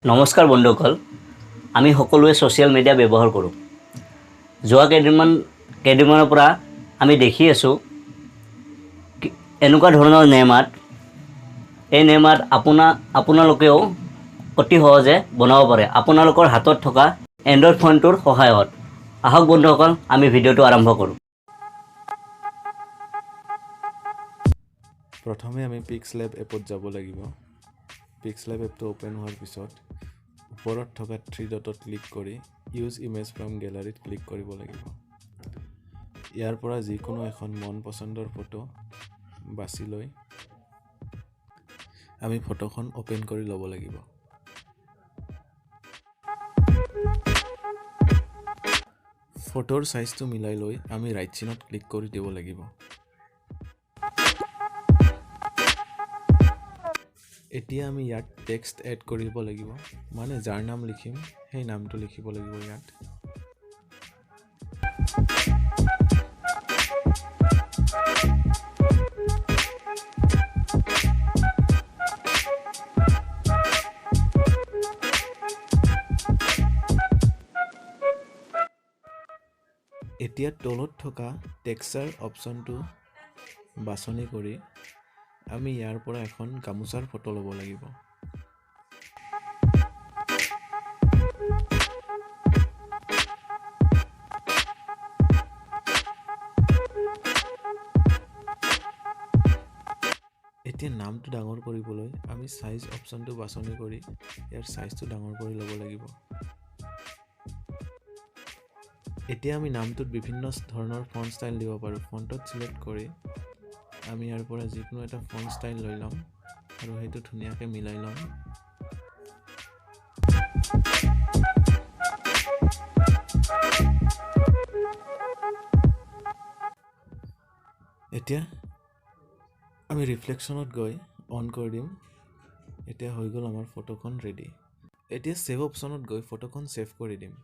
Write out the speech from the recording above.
নমস্কাৰ বন্ধুসকল, আমি সকলোৱে ছ'চিয়েল মিডিয়া ব্যৱহাৰ কৰোঁ। যোৱা কেইদিনমানৰ পৰা আমি দেখি আছোঁ এনেকুৱা ধৰণৰ নেমাত, এই নেমাত আপোনালোকেও অতি সহজে বনাব পাৰে আপোনালোকৰ হাতত থকা এণ্ড্ৰইড ফোনটোৰ সহায়ত। আহক বন্ধুসকল, আমি ভিডিঅ'টো আৰম্ভ কৰোঁ। প্ৰথমে আমি Pixlab এপত যাব লাগিব। Pixlab এপটো ওপেন হোৱাৰ পিছত ওপৰত থকা 3 ডটত ক্লিক কৰি ইউজ ইমেজ ফ্ৰম গেলাৰীত ক্লিক কৰিব লাগিব। ইয়াৰ পৰা যিকোনো এখন মন পচন্দৰ ফটো বাছি লৈ আমি ফটোখন ওপেন কৰি ল'ব লাগিব। ফটোৰ সাইজটো মিলাই লৈ আমি ৰাইট চিনত ক্লিক কৰি দিব লাগিব। এতিয়া আমি ইয়াত টেক্সট এড কৰিব লাগিব, মানে যাৰ নাম লিখিম সেই নামটো লিখিব লাগিব ইয়াত। এতিয়া তলত থকা টেক্সচাৰ অপশ্যনটো বাছনি কৰি আমি ইয়াৰ পৰা এখন গামোচাৰ ফটো ল'ব লাগিব। এতিয়া নামটো ডাঙৰ কৰিবলৈ আমি সাইজ অপশ্যনটো বাছনি কৰি ইয়াৰ সাইজটো ডাঙৰ কৰি ল'ব লাগিব। এতিয়া আমি নামটোত বিভিন্ন ধৰণৰ ফন্ট ষ্টাইল দিব পাৰোঁ। ফন্টত সিলেক্ট কৰি আমি ইয়াৰ পৰা যিকোনো এটা ফন্ট ষ্টাইল লৈ ল'ম আৰু সেইটো ধুনীয়াকৈ মিলাই ল'ম। এতিয়া আমি ৰিফ্লেকশ্যনত গৈ অন কৰি দিম। এতিয়া হৈ গ'ল আমাৰ ফটোখন ৰেডি। এতিয়া ছেভ অপশ্যনত গৈ ফটোখন ছেভ কৰি দিম।